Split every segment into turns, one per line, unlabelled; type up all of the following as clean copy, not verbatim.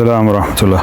Assalamu warahmatullah.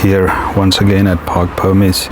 here once again at Park Permis.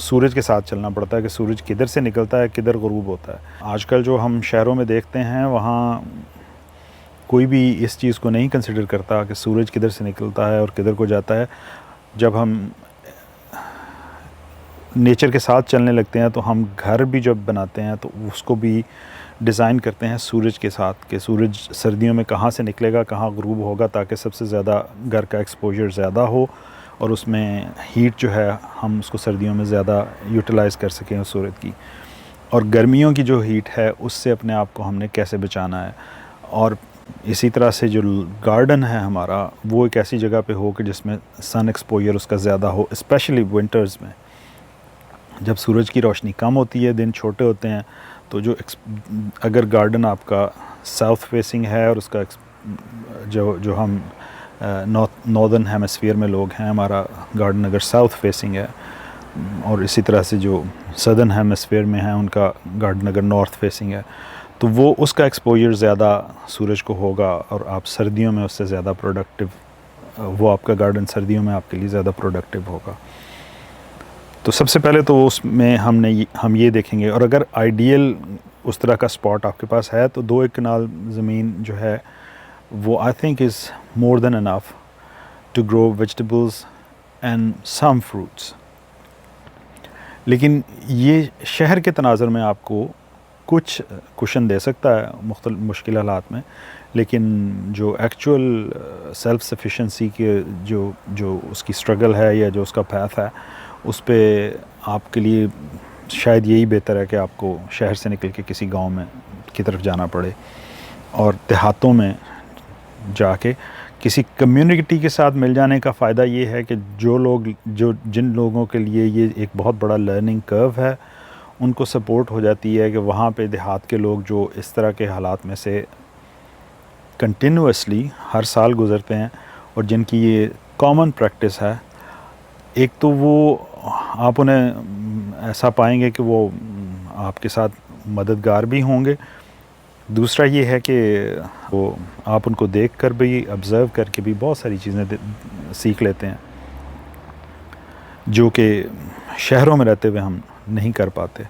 سورج کے ساتھ چلنا پڑتا ہے کہ سورج کدھر سے نکلتا ہے کدھر غروب ہوتا ہے. آج کل جو ہم شہروں میں دیکھتے ہیں وہاں کوئی بھی اس چیز کو نہیں کنسیڈر کرتا کہ سورج کدھر سے نکلتا ہے اور کدھر کو جاتا ہے. جب ہم نیچر کے ساتھ چلنے لگتے ہیں تو ہم گھر بھی جب بناتے ہیں تو اس کو بھی ڈیزائن کرتے ہیں سورج کے ساتھ کہ سورج سردیوں میں کہاں سے نکلے گا کہاں غروب ہوگا تاکہ سب سے زیادہ گھر کا ایکسپوجر زیادہ ہو اور اس میں ہیٹ جو ہے ہم اس کو سردیوں میں زیادہ یوٹیلائز کر سکیں اس سورج کی. اور گرمیوں کی جو ہیٹ ہے اس سے اپنے آپ کو ہم نے کیسے بچانا ہے. اور اسی طرح سے جو گارڈن ہے ہمارا وہ ایک ایسی جگہ پہ ہو کہ جس میں سن ایکسپوجر اس کا زیادہ ہو، اسپیشلی ونٹرز میں جب سورج کی روشنی کم ہوتی ہے، دن چھوٹے ہوتے ہیں. تو اگر گارڈن آپ کا ساؤتھ فیسنگ ہے اور اس کا جو ہم ناردرن ہیمسفیئر میں لوگ ہیں، ہمارا گارڈن اگر ساؤتھ فیسنگ ہے اور اسی طرح سے جو سدرن ہیمسفیئر میں ہیں ان کا گارڈن اگر نارتھ فیسنگ ہے تو وہ اس کا ایکسپوجر زیادہ سورج کو ہوگا اور آپ سردیوں میں اس سے زیادہ پروڈکٹیو، وہ آپ کا گارڈن سردیوں میں آپ کے لیے زیادہ پروڈکٹیو ہوگا. تو سب سے پہلے تو اس میں ہم یہ دیکھیں گے. اور اگر آئیڈیل اس طرح کا اسپاٹ آپ کے پاس ہے تو 2 کنال زمین جو ہے وہ I think is more than enough to grow vegetables and some fruits. لیکن یہ شہر کے تناظر میں آپ کو کچھ کوشن دے سکتا ہے مختلف مشکل حالات میں، لیکن جو ایکچوئل سیلف سفیشنسی کے جو اس کی اسٹرگل ہے یا جو اس کا پیتھ ہے اس پہ آپ کے لیے شاید یہی بہتر ہے کہ آپ کو شہر سے نکل کے کسی گاؤں میں کی طرف جانا پڑے اور دیہاتوں میں جا کے کسی کمیونٹی کے ساتھ مل جانے کا فائدہ یہ ہے کہ جن لوگوں کے لیے یہ ایک بہت بڑا لرننگ کرو ہے ان کو سپورٹ ہو جاتی ہے کہ وہاں پہ دیہات کے لوگ جو اس طرح کے حالات میں سے کنٹینوسلی ہر سال گزرتے ہیں اور جن کی یہ کامن پریکٹس ہے. ایک تو وہ آپ انہیں ایسا پائیں گے کہ وہ آپ کے ساتھ مددگار بھی ہوں گے. دوسرا یہ ہے کہ وہ آپ ان کو دیکھ کر بھی آبزرو کر کے بھی بہت ساری چیزیں سیکھ لیتے ہیں جو کہ شہروں میں رہتے ہوئے ہم نہیں کر پاتے.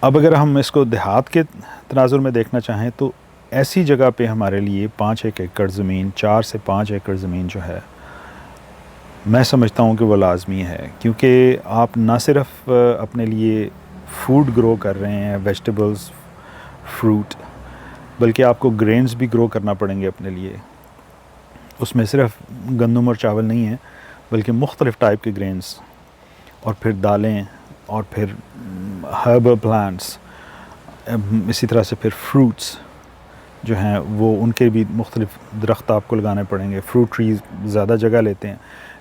اب اگر ہم اس کو دیہات کے تناظر میں دیکھنا چاہیں تو ایسی جگہ پہ ہمارے لیے 5-1 ایکڑ زمین، 4 سے 5 ایکڑ زمین جو ہے میں سمجھتا ہوں کہ وہ لازمی ہے، کیونکہ آپ نہ صرف اپنے لیے فوڈ گرو کر رہے ہیں، ویجیٹیبلز، فروٹ، بلکہ آپ کو گرینز بھی گرو کرنا پڑیں گے اپنے لیے. اس میں صرف گندم اور چاول نہیں ہیں بلکہ مختلف ٹائپ کے گرینز اور پھر دالیں اور پھر ہربل پلانٹس، اسی طرح سے پھر فروٹس جو ہیں وہ ان کے بھی مختلف درخت آپ کو لگانے پڑیں گے. فروٹ ٹریز زیادہ جگہ لیتے ہیں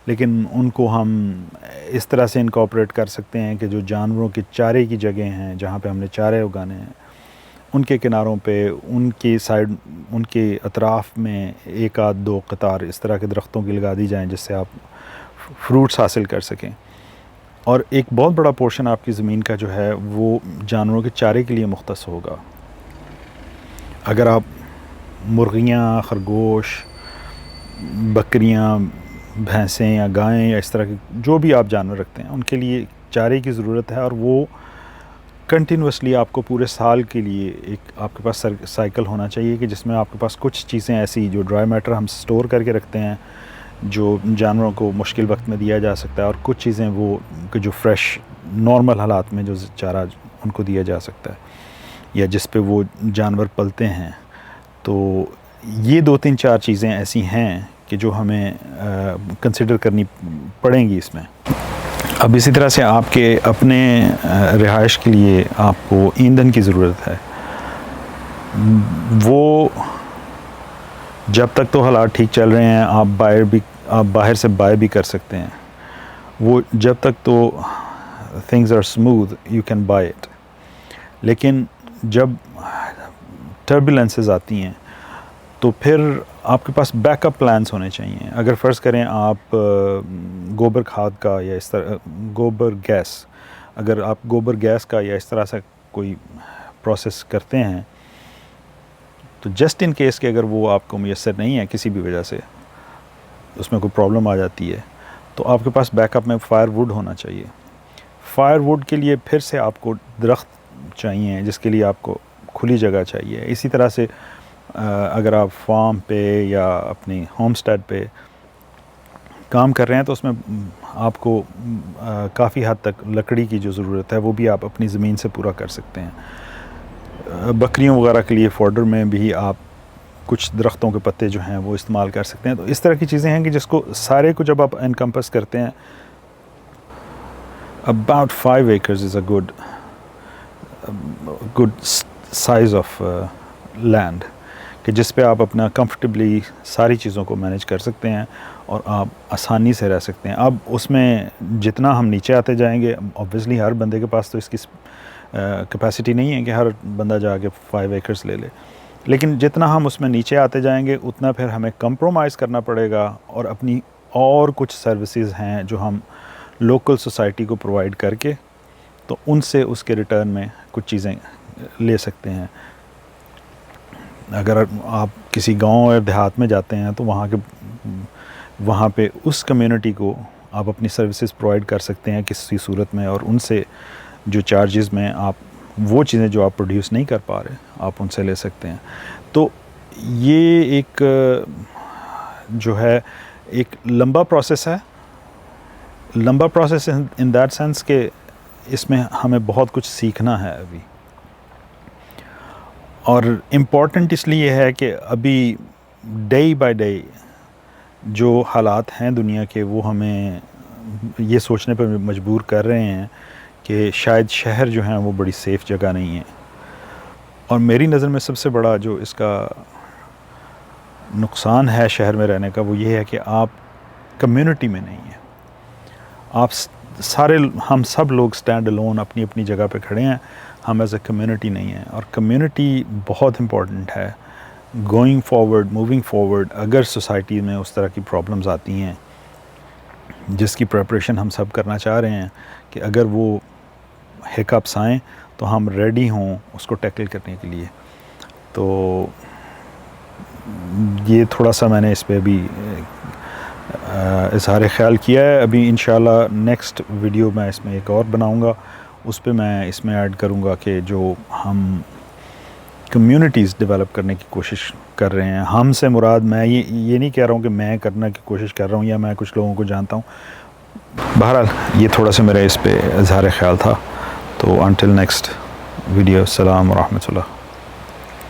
لیکن ان کو ہم اس طرح سے انکارپوریٹ کر سکتے ہیں کہ جو جانوروں کے چارے کی جگہیں ہیں جہاں پہ ہم نے چارے اگانے ہیں ان کے کناروں پہ، ان کی سائڈ، ان کے اطراف میں 1-2 قطار اس طرح کے درختوں کی لگا دی جائیں جس سے آپ فروٹس حاصل کر سکیں. اور ایک بہت بڑا پورشن آپ کی زمین کا جو ہے وہ جانوروں کے چارے کے لیے مختص ہوگا. اگر آپ مرغیاں، خرگوش، بکریاں، بھینسیں یا گائیں یا اس طرح کے جو بھی آپ جانور رکھتے ہیں ان کے لیے چارے کی ضرورت ہے، اور وہ کنٹینوسلی آپ کو پورے سال کے لیے ایک آپ کے پاس سائیکل ہونا چاہیے کہ جس میں آپ کے پاس کچھ چیزیں ایسی جو ڈرائی میٹر ہم سٹور کر کے رکھتے ہیں جو جانوروں کو مشکل وقت میں دیا جا سکتا ہے، اور کچھ چیزیں وہ کہ جو فریش نارمل حالات میں جو چارہ ان کو دیا جا سکتا ہے یا جس پہ وہ جانور پلتے ہیں. تو یہ 2-3-4 چیزیں ایسی ہیں کہ جو ہمیں کنسیڈر کرنی پڑیں گی اس میں. اب اسی طرح سے آپ کے اپنے رہائش کے لیے آپ کو ایندھن کی ضرورت ہے. وہ جب تک تو حالات ٹھیک چل رہے ہیں آپ باہر سے بائی بھی کر سکتے ہیں. وہ جب تک تو things are smooth you can buy it. لیکن جب ٹربولنسز آتی ہیں تو پھر آپ کے پاس بیک اپ پلانس ہونے چاہیے. اگر فرض کریں آپ گوبر کھاد کا یا اس طرح گوبر گیس، اگر آپ گوبر گیس کا یا اس طرح سے کوئی پروسیس کرتے ہیں تو جسٹ ان کیس کہ اگر وہ آپ کو میسر نہیں ہے کسی بھی وجہ سے، اس میں کوئی پرابلم آ جاتی ہے، تو آپ کے پاس بیک اپ میں فائر ووڈ ہونا چاہیے. فائر ووڈ کے لیے پھر سے آپ کو درخت چاہیے، جس کے لیے آپ کو کھلی جگہ چاہیے. اسی طرح سے اگر آپ فارم پہ یا اپنی ہوم اسٹیڈ پہ کام کر رہے ہیں تو اس میں آپ کو کافی حد تک لکڑی کی جو ضرورت ہے وہ بھی آپ اپنی زمین سے پورا کر سکتے ہیں. بکریوں وغیرہ کے لیے فوڈر میں بھی آپ کچھ درختوں کے پتے جو ہیں وہ استعمال کر سکتے ہیں. تو اس طرح کی چیزیں ہیں کہ جس کو سارے کو جب آپ انکمپس کرتے ہیں. About 5 acres is a good size of land کہ جس پہ آپ اپنا کمفرٹیبلی ساری چیزوں کو مینیج کر سکتے ہیں اور آپ آسانی سے رہ سکتے ہیں. اب اس میں جتنا ہم نیچے آتے جائیں گے، obviously ہر بندے کے پاس تو اس کی کیپیسٹی نہیں ہے کہ ہر بندہ جا کے 5 ایکرز لے لے، لیکن جتنا ہم اس میں نیچے آتے جائیں گے اتنا پھر ہمیں کمپرومائز کرنا پڑے گا، اور اپنی اور کچھ سروسز ہیں جو ہم لوکل سوسائٹی کو پرووائڈ کر کے تو ان سے اس کے ریٹرن میں کچھ چیزیں لے سکتے ہیں. اگر آپ کسی گاؤں یا دیہات میں جاتے ہیں تو وہاں پہ اس کمیونٹی کو آپ اپنی سروسز پرووائڈ کر سکتے ہیں کسی صورت میں، اور ان سے جو چارجز میں آپ وہ چیزیں جو آپ پروڈیوس نہیں کر پا رہے آپ ان سے لے سکتے ہیں. تو یہ ایک جو ہے ایک لمبا پروسیس ہے، لمبا پروسیس ان دیٹ سینس کہ اس میں ہمیں بہت کچھ سیکھنا ہے ابھی. اور امپورٹنٹ اس لیے ہے کہ ابھی ڈے بائی ڈے جو حالات ہیں دنیا کے وہ ہمیں یہ سوچنے پہ مجبور کر رہے ہیں کہ شاید شہر جو ہیں وہ بڑی سیف جگہ نہیں ہے. اور میری نظر میں سب سے بڑا جو اس کا نقصان ہے شہر میں رہنے کا وہ یہ ہے کہ آپ کمیونٹی میں نہیں ہیں. ہم سب لوگ سٹینڈ الون اپنی اپنی جگہ پہ کھڑے ہیں، ہم ایز اے کمیونٹی نہیں ہیں. اور کمیونٹی بہت امپورٹنٹ ہے گوئنگ فارورڈ، موونگ فارورڈ. اگر سوسائٹی میں اس طرح کی پرابلمز آتی ہیں جس کی پریپریشن ہم سب کرنا چاہ رہے ہیں کہ اگر وہ ہیکپس آئیں تو ہم ریڈی ہوں اس کو ٹیکل کرنے کے لیے. تو یہ تھوڑا سا میں نے اس پہ ابھی اظہار خیال کیا ہے. ابھی انشاءاللہ نیکسٹ ویڈیو میں اس میں ایک اور بناؤں گا، اس پہ میں اس میں ایڈ کروں گا کہ جو ہم کمیونٹیز ڈیولپ کرنے کی کوشش کر رہے ہیں. ہم سے مراد میں یہ نہیں کہہ رہا ہوں کہ میں کرنے کی کوشش کر رہا ہوں یا میں کچھ لوگوں کو جانتا ہوں. بہرحال یہ تھوڑا سا میرا اس پہ اظہار خیال تھا. تو انٹل نیکسٹ ویڈیو، السلام ورحمۃ اللہ.